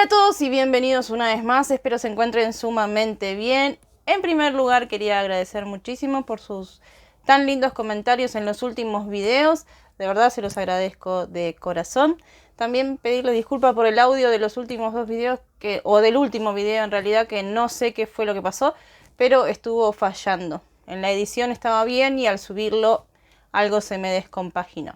Hola a todos y bienvenidos una vez más, espero se encuentren sumamente bien. En primer lugar quería agradecer muchísimo por sus tan lindos comentarios en los últimos videos, de verdad se los agradezco de corazón. También pedirle disculpas por el audio de los últimos dos videos, o del último video en realidad, que no sé qué fue lo que pasó, pero estuvo fallando. En la edición estaba bien y al subirlo algo se me descompaginó.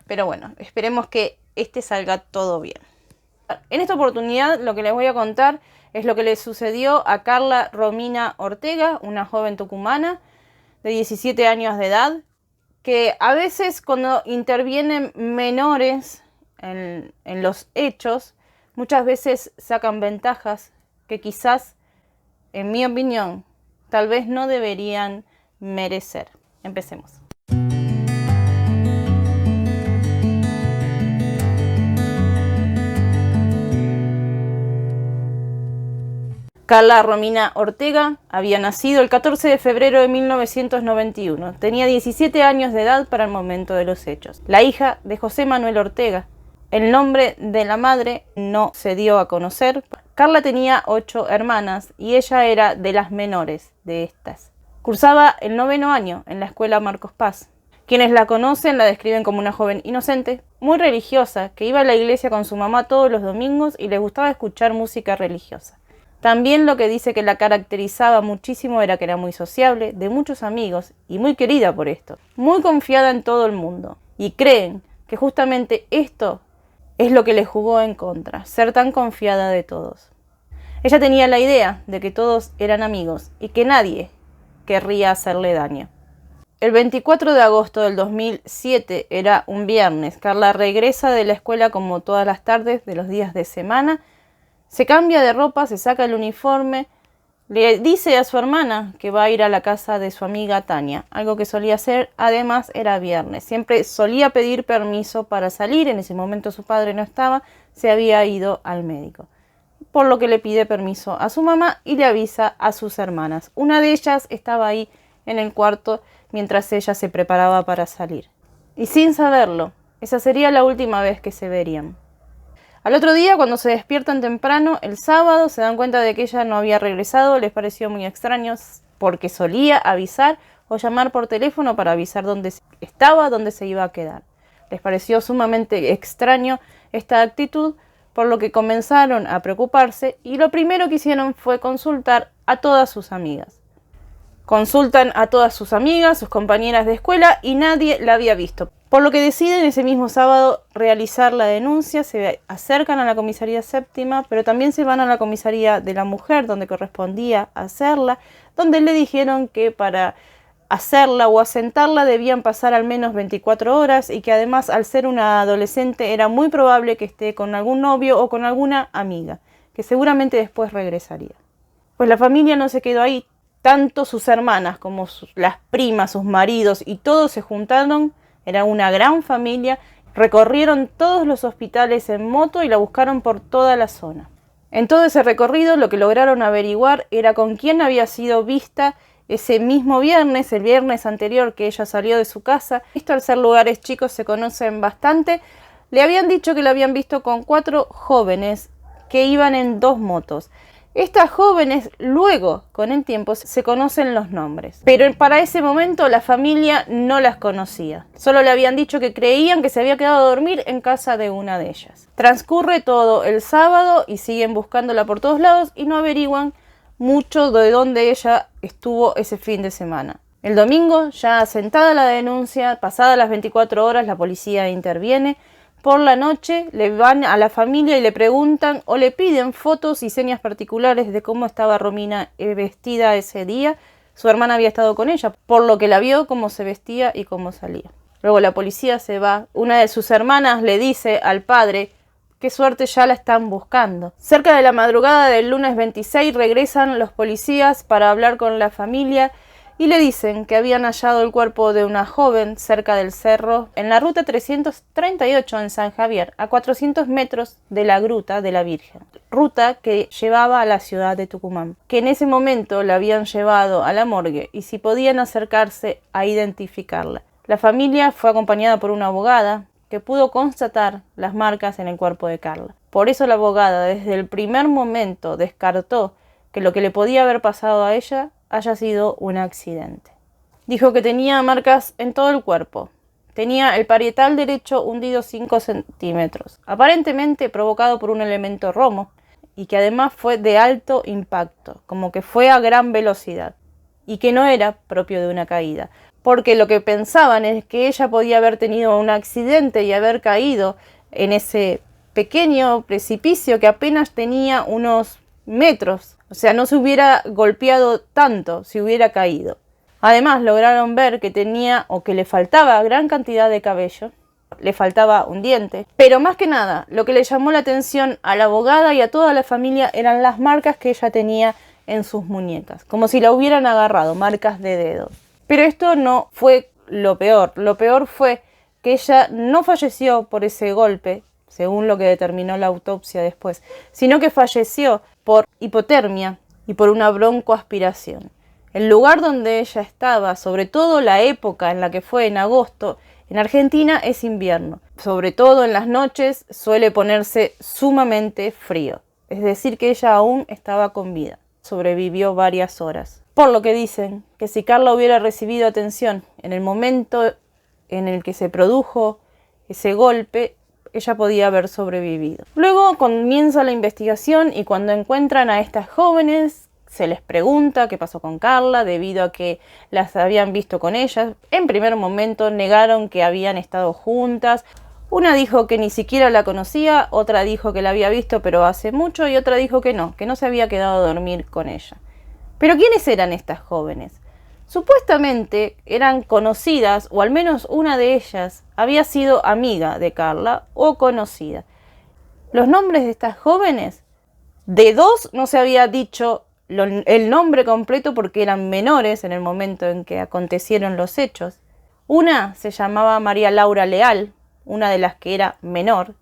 Pero bueno, esperemos que este salga todo bien. En esta oportunidad lo que les voy a contar es lo que le sucedió a Carla Romina Ortega, una joven tucumana de 17 años de edad, que a veces cuando intervienen menores en los hechos, muchas veces sacan ventajas que quizás, en mi opinión, tal vez no deberían merecer. Empecemos. Carla Romina Ortega había nacido el 14 de febrero de 1991. Tenía 17 años de edad para el momento de los hechos. La hija de José Manuel Ortega. El nombre de la madre no se dio a conocer. Carla tenía 8 hermanas y ella era de las menores de estas. Cursaba el 9º año en la escuela Marcos Paz. Quienes la conocen la describen como una joven inocente, muy religiosa, que iba a la iglesia con su mamá todos los domingos y le gustaba escuchar música religiosa. También lo que dice que la caracterizaba muchísimo era que era muy sociable, de muchos amigos y muy querida por esto. Muy confiada en todo el mundo. Y creen que justamente esto es lo que le jugó en contra, ser tan confiada de todos. Ella tenía la idea de que todos eran amigos y que nadie querría hacerle daño. El 24 de agosto del 2007 era un viernes. Carla regresa de la escuela como todas las tardes de los días de semana. Se cambia de ropa, se saca el uniforme, le dice a su hermana que va a ir a la casa de su amiga Tania, algo que solía hacer, además era viernes. Siempre solía pedir permiso para salir, en ese momento su padre no estaba, se había ido al médico. Por lo que le pide permiso a su mamá y le avisa a sus hermanas. Una de ellas estaba ahí en el cuarto mientras ella se preparaba para salir. Y sin saberlo, esa sería la última vez que se verían. Al otro día, cuando se despiertan temprano, el sábado, se dan cuenta de que ella no había regresado. Les pareció muy extraño porque solía avisar o llamar por teléfono para avisar dónde estaba, dónde se iba a quedar. Les pareció sumamente extraño esta actitud, por lo que comenzaron a preocuparse y lo primero que hicieron fue consultar a todas sus amigas. Consultan a todas sus amigas, sus compañeras de escuela y nadie la había visto. Por lo que deciden ese mismo sábado realizar la denuncia, se acercan a la comisaría séptima, pero también se van a la comisaría de la mujer, donde correspondía hacerla, donde le dijeron que para hacerla o asentarla debían pasar al menos 24 horas y que además al ser una adolescente era muy probable que esté con algún novio o con alguna amiga, que seguramente después regresaría. Pues la familia no se quedó ahí, tanto sus hermanas como las primas, sus maridos y todos se juntaron. Era una gran familia, recorrieron todos los hospitales en moto y la buscaron por toda la zona. En todo ese recorrido lo que lograron averiguar era con quién había sido vista ese mismo viernes, el viernes anterior que ella salió de su casa. Esto al ser lugares chicos se conocen bastante. Le habían dicho que la habían visto con 4 jóvenes que iban en 2 motos. Estas jóvenes luego, con el tiempo, se conocen los nombres. Pero para ese momento la familia no las conocía. Solo le habían dicho que creían que se había quedado a dormir en casa de una de ellas. Transcurre todo el sábado y siguen buscándola por todos lados y no averiguan mucho de dónde ella estuvo ese fin de semana. El domingo, ya asentada la denuncia, pasadas las 24 horas, la policía interviene. Por la noche le van a la familia y le preguntan o le piden fotos y señas particulares de cómo estaba Romina vestida ese día. Su hermana había estado con ella, por lo que la vio cómo se vestía y cómo salía. Luego la policía se va. Una de sus hermanas le dice al padre: qué suerte, ya la están buscando. Cerca de la madrugada del lunes 26 regresan los policías para hablar con la familia y le dicen que habían hallado el cuerpo de una joven cerca del cerro en la ruta 338 en San Javier, a 400 metros de la Gruta de la Virgen, ruta que llevaba a la ciudad de Tucumán, que en ese momento la habían llevado a la morgue y si podían acercarse a identificarla. La familia fue acompañada por una abogada que pudo constatar las marcas en el cuerpo de Carla. Por eso la abogada desde el primer momento descartó que lo que le podía haber pasado a ella haya sido un accidente. Dijo que tenía marcas en todo el cuerpo. Tenía el parietal derecho hundido 5 centímetros, aparentemente provocado por un elemento romo, y que además fue de alto impacto, como que fue a gran velocidad, y que no era propio de una caída, porque lo que pensaban es que ella podía haber tenido un accidente y haber caído en ese pequeño precipicio que apenas tenía unos metros, o sea, no se hubiera golpeado tanto si hubiera caído. Además, lograron ver que tenía o que le faltaba gran cantidad de cabello, le faltaba un diente, pero más que nada, lo que le llamó la atención a la abogada y a toda la familia eran las marcas que ella tenía en sus muñecas, como si la hubieran agarrado, marcas de dedos. Pero esto no fue lo peor fue que ella no falleció por ese golpe, según lo que determinó la autopsia después, sino que falleció por hipotermia y por una broncoaspiración. El lugar donde ella estaba, sobre todo la época en la que fue en agosto, en Argentina es invierno. Sobre todo en las noches suele ponerse sumamente frío. Es decir, que ella aún estaba con vida. Sobrevivió varias horas. Por lo que dicen que si Carla hubiera recibido atención en el momento en el que se produjo ese golpe, ella podía haber sobrevivido. Luego comienza la investigación y cuando encuentran a estas jóvenes, se les pregunta qué pasó con Carla debido a que las habían visto con ellas. En primer momento negaron que habían estado juntas. Una dijo que ni siquiera la conocía, otra dijo que la había visto pero hace mucho y otra dijo que no se había quedado a dormir con ella. Pero ¿quiénes eran estas jóvenes? Supuestamente eran conocidas, o al menos una de ellas había sido amiga de Carla o conocida. Los nombres de estas jóvenes, de dos no se había dicho el nombre completo porque eran menores en el momento en que acontecieron los hechos. Una se llamaba María Laura Leal, una de las que era menor.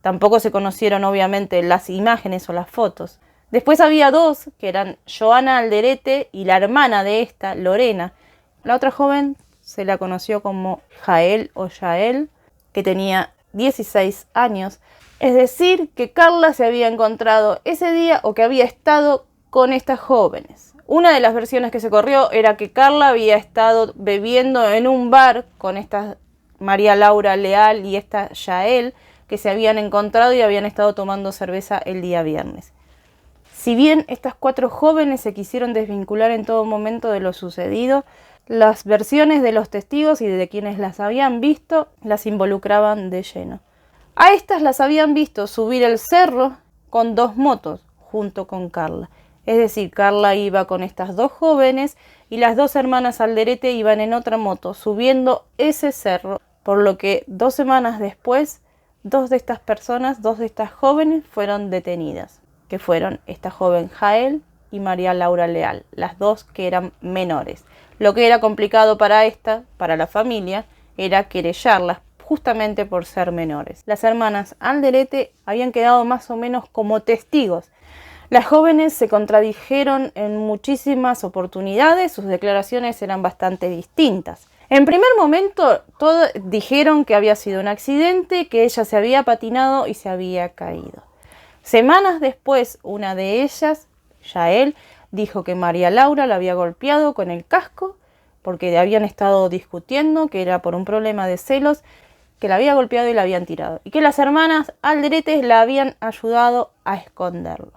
Tampoco se conocieron obviamente las imágenes o las fotos. Después había dos que eran Joana Alderete y la hermana de esta, Lorena. La otra joven se la conoció como Jael o Yael, que tenía 16 años. Es decir, que Carla se había encontrado ese día o que había estado con estas jóvenes. Una de las versiones que se corrió era que Carla había estado bebiendo en un bar con esta María Laura Leal y esta Yael, que se habían encontrado y habían estado tomando cerveza el día viernes. Si bien estas cuatro jóvenes se quisieron desvincular en todo momento de lo sucedido, las versiones de los testigos y de quienes las habían visto las involucraban de lleno. A estas las habían visto subir el cerro con dos motos junto con Carla. Es decir, Carla iba con estas dos jóvenes y las dos hermanas Alderete iban en otra moto subiendo ese cerro, por lo que 2 semanas después, dos de estas jóvenes fueron detenidas, que fueron esta joven Jael y María Laura Leal, las dos que eran menores. Lo que era complicado para la familia, era querellarlas justamente por ser menores. Las hermanas Alderete habían quedado más o menos como testigos. Las jóvenes se contradijeron en muchísimas oportunidades, sus declaraciones eran bastante distintas. En primer momento, todas dijeron que había sido un accidente, que ella se había patinado y se había caído. Semanas después, una de ellas, Yael, dijo que María Laura la había golpeado con el casco porque habían estado discutiendo, que era por un problema de celos, que la había golpeado y la habían tirado, y que las hermanas Alderete la habían ayudado a esconderlo.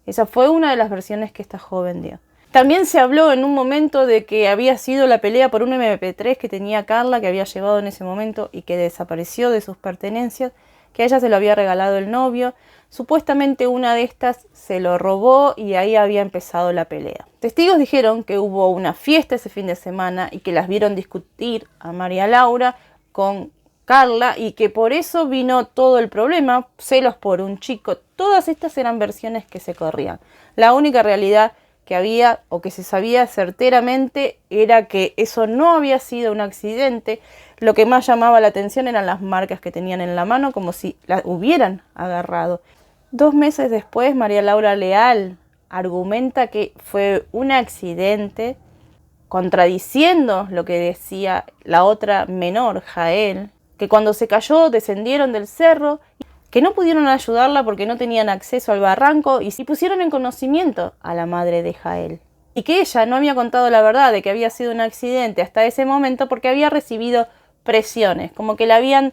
Esa fue una de las versiones que esta joven dio. También se habló en un momento de que había sido la pelea por un MP3 que tenía Carla, que había llevado en ese momento y que desapareció de sus pertenencias, que a ella se lo había regalado el novio. Supuestamente una de estas se lo robó y ahí había empezado la pelea. Testigos dijeron que hubo una fiesta ese fin de semana y que las vieron discutir a María Laura con Carla y que por eso vino todo el problema, celos por un chico. Todas estas eran versiones que se corrían. La única realidad que había o que se sabía certeramente era que eso no había sido un accidente. Lo que más llamaba la atención eran las marcas que tenían en la mano, como si la hubieran agarrado. 2 meses después, María Laura Leal argumenta que fue un accidente, contradiciendo lo que decía la otra menor, Jael, que cuando se cayó descendieron del cerro que no pudieron ayudarla porque no tenían acceso al barranco y pusieron en conocimiento a la madre de Jael. Y que ella no había contado la verdad de que había sido un accidente hasta ese momento porque había recibido presiones, como que la habían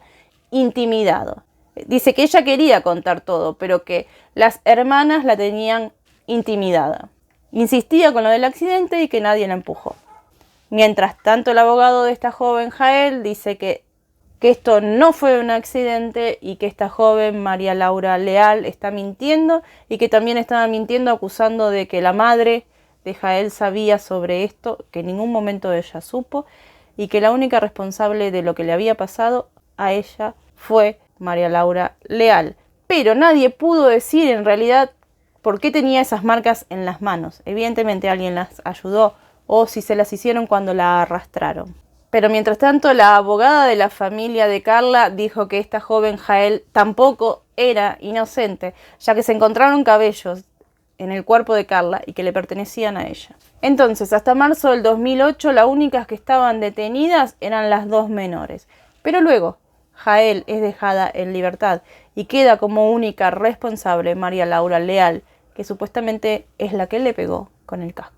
intimidado. Dice que ella quería contar todo, pero que las hermanas la tenían intimidada. Insistía con lo del accidente y que nadie la empujó. Mientras tanto, el abogado de esta joven Jael dice que esto no fue un accidente y que esta joven María Laura Leal está mintiendo y que también estaba mintiendo acusando de que la madre de Jael sabía sobre esto, que en ningún momento ella supo y que la única responsable de lo que le había pasado a ella fue María Laura Leal. Pero nadie pudo decir en realidad por qué tenía esas marcas en las manos. Evidentemente alguien las ayudó o si se las hicieron cuando la arrastraron. Pero mientras tanto, la abogada de la familia de Carla dijo que esta joven Jael tampoco era inocente, ya que se encontraron cabellos en el cuerpo de Carla y que le pertenecían a ella. Entonces, hasta marzo del 2008, las únicas que estaban detenidas eran las dos menores. Pero luego, Jael es dejada en libertad y queda como única responsable María Laura Leal, que supuestamente es la que le pegó con el casco.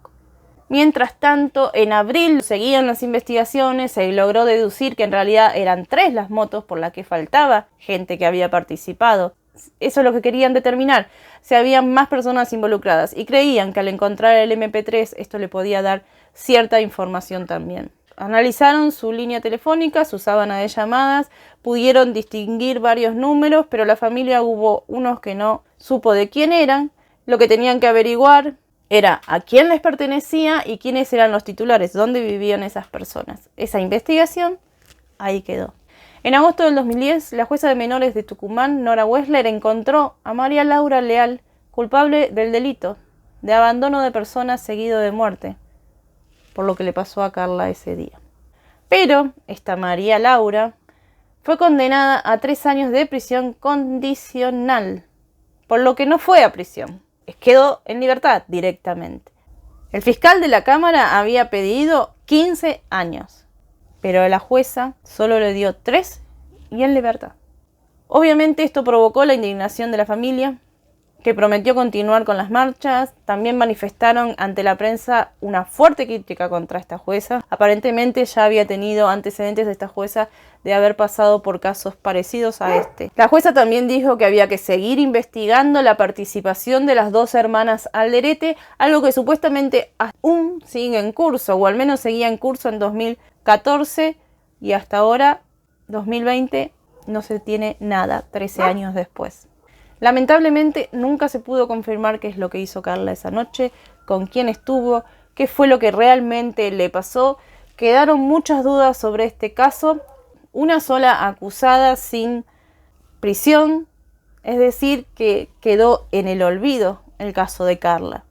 Mientras tanto, en abril seguían las investigaciones, se logró deducir que en realidad eran 3 las motos por las que faltaba gente que había participado. Eso es lo que querían determinar, si había más personas involucradas y creían que al encontrar el MP3 esto le podía dar cierta información también. Analizaron su línea telefónica, su sábana de llamadas, pudieron distinguir varios números, pero la familia hubo unos que no supo de quién eran. Lo que tenían que averiguar era a quién les pertenecía y quiénes eran los titulares, dónde vivían esas personas. Esa investigación ahí quedó. En agosto del 2010, la jueza de menores de Tucumán, Nora Wessler, encontró a María Laura Leal culpable del delito de abandono de personas seguido de muerte, por lo que le pasó a Carla ese día. Pero esta María Laura fue condenada a 3 años de prisión condicional, por lo que no fue a prisión. Quedó en libertad directamente. El fiscal de la Cámara había pedido 15 años, pero la jueza solo le dio 3 y en libertad. Obviamente esto provocó la indignación de la familia, que prometió continuar con las marchas. También manifestaron ante la prensa una fuerte crítica contra esta jueza. Aparentemente ya había tenido antecedentes de esta jueza de haber pasado por casos parecidos a este. La jueza también dijo que había que seguir investigando la participación de las 2 hermanas Alderete, algo que supuestamente aún sigue en curso, o al menos seguía en curso en 2014 y hasta ahora, 2020, no se tiene nada, 13 años después. Lamentablemente nunca se pudo confirmar qué es lo que hizo Carla esa noche, con quién estuvo, qué fue lo que realmente le pasó. Quedaron muchas dudas sobre este caso. Una sola acusada sin prisión, es decir, que quedó en el olvido el caso de Carla.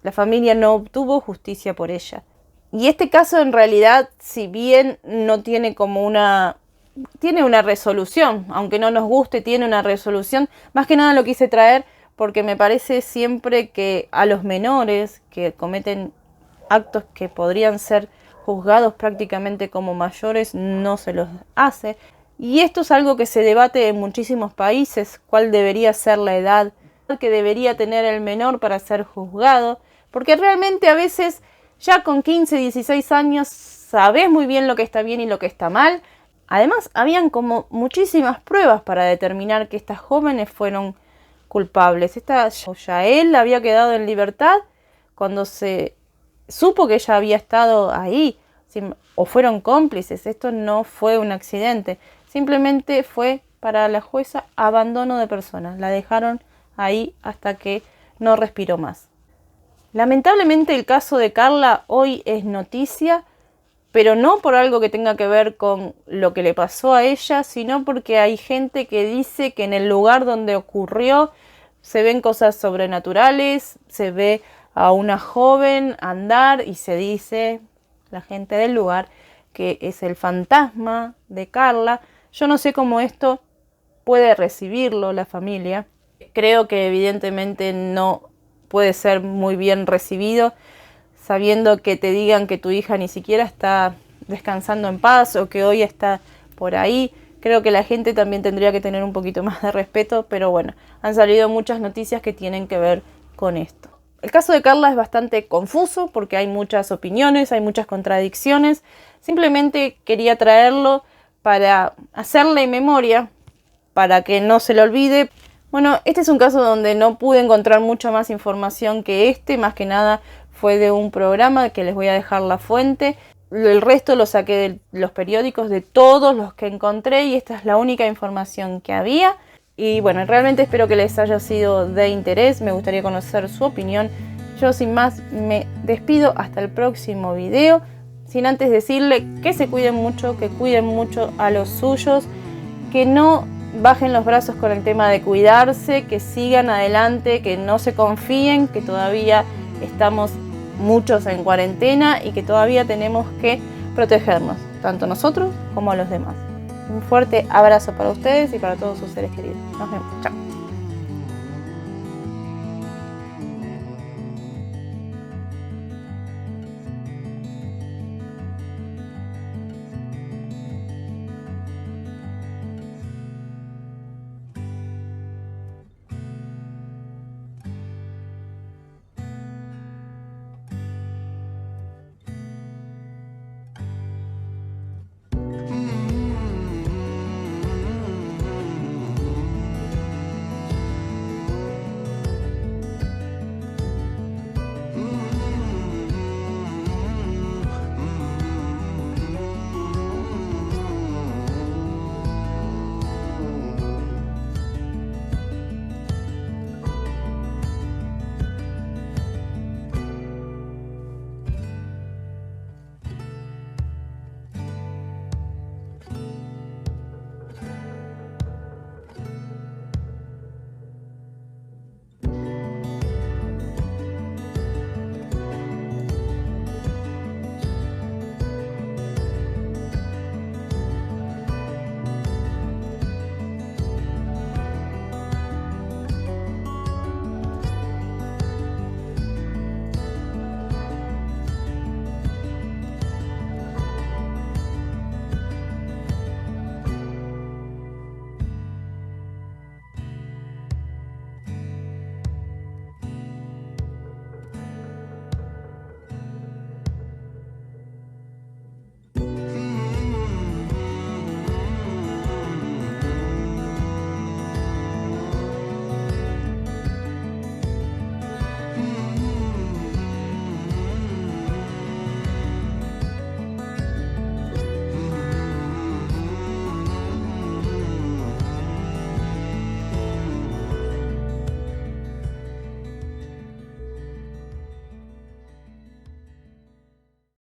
La familia no obtuvo justicia por ella. Y este caso en realidad, si bien no tiene como tiene una resolución, aunque no nos guste, tiene una resolución. Más que nada lo quise traer porque me parece siempre que a los menores que cometen actos que podrían ser juzgados prácticamente como mayores no se los hace. Y esto es algo que se debate en muchísimos países, cuál debería ser la edad que debería tener el menor para ser juzgado, porque realmente a veces ya con 15, 16 años sabes muy bien lo que está bien y lo que está mal. Además, habían como muchísimas pruebas para determinar que estas jóvenes fueron culpables. Esta Yael había quedado en libertad cuando se supo que ella había estado ahí, o fueron cómplices. Esto no fue un accidente, simplemente fue para la jueza abandono de personas. La dejaron ahí hasta que no respiró más. Lamentablemente el caso de Carla hoy es noticia, pero no por algo que tenga que ver con lo que le pasó a ella, sino porque hay gente que dice que en el lugar donde ocurrió se ven cosas sobrenaturales, se ve a una joven andar y se dice, la gente del lugar, que es el fantasma de Carla. Yo no sé cómo esto puede recibirlo la familia. Creo que evidentemente no puede ser muy bien recibido, sabiendo que te digan que tu hija ni siquiera está descansando en paz o que hoy está por ahí. Creo que la gente también tendría que tener un poquito más de respeto, pero bueno, han salido muchas noticias que tienen que ver con esto. El caso de Carla es bastante confuso porque hay muchas opiniones, hay muchas contradicciones. Simplemente quería traerlo para hacerle memoria, para que no se le olvide. Bueno, este es un caso donde no pude encontrar mucha más información que este, más que nada fue de un programa que les voy a dejar la fuente. El resto lo saqué de los periódicos, de todos los que encontré, y esta es la única información que había. Y bueno, realmente espero que les haya sido de interés, me gustaría conocer su opinión. Yo sin más me despido hasta el próximo video, sin antes decirle que se cuiden mucho, que cuiden mucho a los suyos, que no bajen los brazos con el tema de cuidarse, que sigan adelante, que no se confíen, que todavía estamos muchos en cuarentena y que todavía tenemos que protegernos, tanto nosotros como a los demás. Un fuerte abrazo para ustedes y para todos sus seres queridos. Nos vemos. Chao.